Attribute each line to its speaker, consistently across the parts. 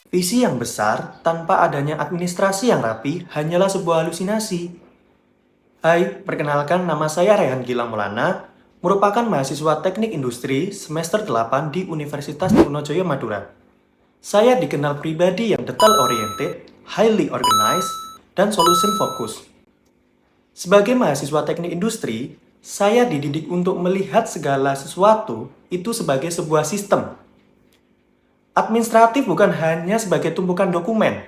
Speaker 1: Visi yang besar tanpa adanya administrasi yang rapi hanyalah sebuah halusinasi. Hai, perkenalkan nama saya Rehan Gilang Maulana, merupakan mahasiswa Teknik Industri semester 8 di Universitas Trunojoyo Madura. Saya dikenal pribadi yang detail-oriented, highly organized, dan solution focus. Sebagai mahasiswa Teknik Industri, saya dididik untuk melihat segala sesuatu itu sebagai sebuah sistem. Administratif bukan hanya sebagai tumpukan dokumen,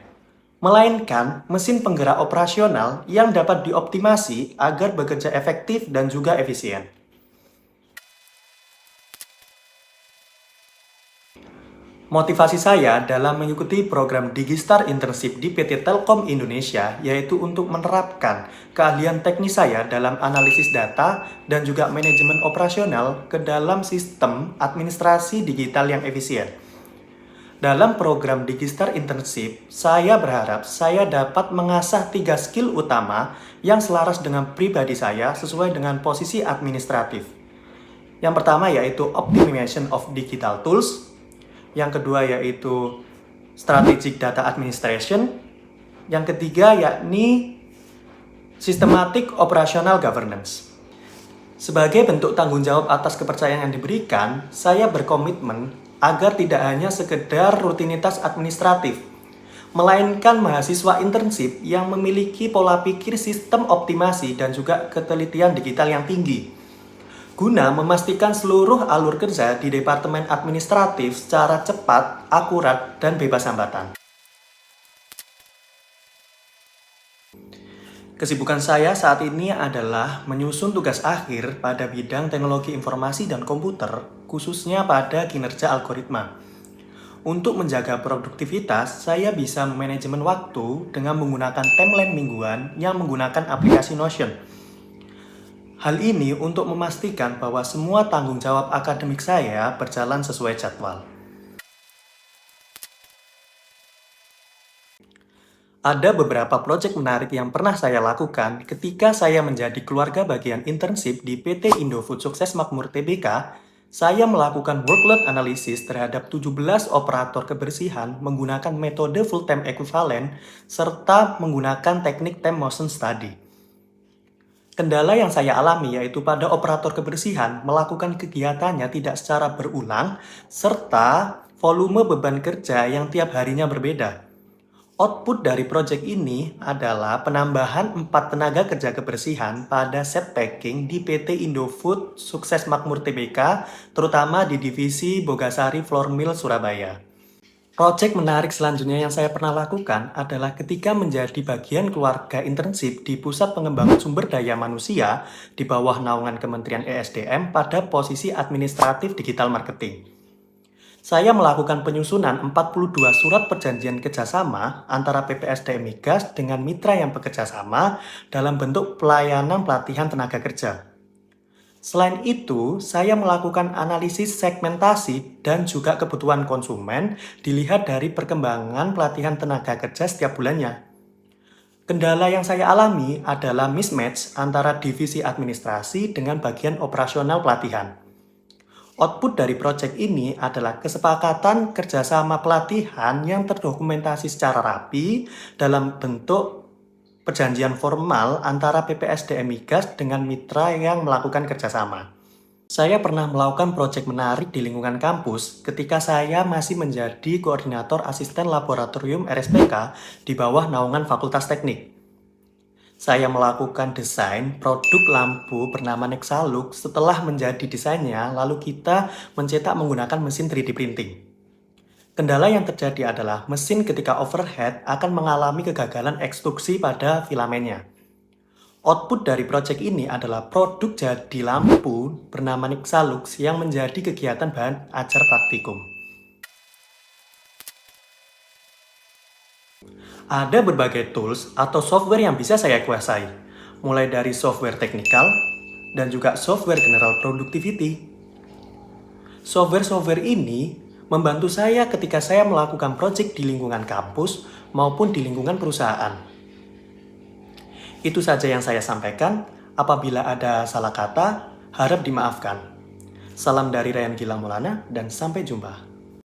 Speaker 1: melainkan mesin penggerak operasional yang dapat dioptimasi agar bekerja efektif dan juga efisien. Motivasi saya dalam mengikuti program Digistar Internship di PT Telkom Indonesia yaitu untuk menerapkan keahlian teknis saya dalam analisis data dan juga manajemen operasional ke dalam sistem administrasi digital yang efisien. Dalam program Digistar Internship, saya berharap saya dapat mengasah 3 skill utama yang selaras dengan pribadi saya sesuai dengan posisi administratif. Yang pertama yaitu Optimization of Digital Tools, yang kedua yaitu Strategic Data Administration, yang ketiga yakni Systematic Operational Governance. Sebagai bentuk tanggung jawab atas kepercayaan yang diberikan, saya berkomitmen agar tidak hanya sekedar rutinitas administratif, melainkan mahasiswa internship yang memiliki pola pikir sistem optimasi dan juga ketelitian digital yang tinggi, guna memastikan seluruh alur kerja di Departemen Administratif secara cepat, akurat, dan bebas hambatan. Kesibukan saya saat ini adalah menyusun tugas akhir pada bidang teknologi informasi dan komputer, khususnya pada kinerja algoritma. Untuk menjaga produktivitas, saya bisa manajemen waktu dengan menggunakan timeline mingguan yang menggunakan aplikasi Notion. Hal ini untuk memastikan bahwa semua tanggung jawab akademik saya berjalan sesuai jadwal. Ada beberapa proyek menarik yang pernah saya lakukan ketika saya menjadi keluarga bagian internship di PT Indofood Sukses Makmur Tbk. Saya melakukan workload analysis terhadap 17 operator kebersihan menggunakan metode full time equivalent serta menggunakan teknik time motion study. Kendala yang saya alami yaitu pada operator kebersihan melakukan kegiatannya tidak secara berulang, serta volume beban kerja yang tiap harinya berbeda. Output dari proyek ini adalah penambahan 4 tenaga kerja kebersihan pada set packing di PT Indofood Sukses Makmur Tbk, terutama di divisi Bogasari Flour Mill Surabaya. Project menarik selanjutnya yang saya pernah lakukan adalah ketika menjadi bagian keluarga internship di Pusat Pengembangan Sumber Daya Manusia di bawah naungan Kementerian ESDM pada posisi administratif digital marketing. Saya melakukan penyusunan 42 surat perjanjian kerjasama antara PPSDM Migas dengan mitra yang bekerja sama dalam bentuk pelayanan pelatihan tenaga kerja. Selain itu, saya melakukan analisis segmentasi dan juga kebutuhan konsumen dilihat dari perkembangan pelatihan tenaga kerja setiap bulannya. Kendala yang saya alami adalah mismatch antara divisi administrasi dengan bagian operasional pelatihan. Output dari proyek ini adalah kesepakatan kerjasama pelatihan yang terdokumentasi secara rapi dalam bentuk perjanjian formal antara PPSDM Migas dengan mitra yang melakukan kerjasama. Saya pernah melakukan proyek menarik di lingkungan kampus ketika saya masih menjadi koordinator asisten laboratorium RSPK di bawah naungan Fakultas Teknik. Saya melakukan desain produk lampu bernama Nexalux. Setelah menjadi desainnya, lalu kita mencetak menggunakan mesin 3D printing. Kendala yang terjadi adalah mesin ketika overhead akan mengalami kegagalan ekstruksi pada filamennya. Output dari proyek ini adalah produk jadi lampu bernama Nexalux yang menjadi kegiatan bahan ajar praktikum. Ada berbagai tools atau software yang bisa saya kuasai, mulai dari software teknikal dan juga software general productivity. Software-software ini membantu saya ketika saya melakukan proyek di lingkungan kampus maupun di lingkungan perusahaan. Itu saja yang saya sampaikan. Apabila ada salah kata, harap dimaafkan. Salam dari Rehan Gilang Maulana dan sampai jumpa.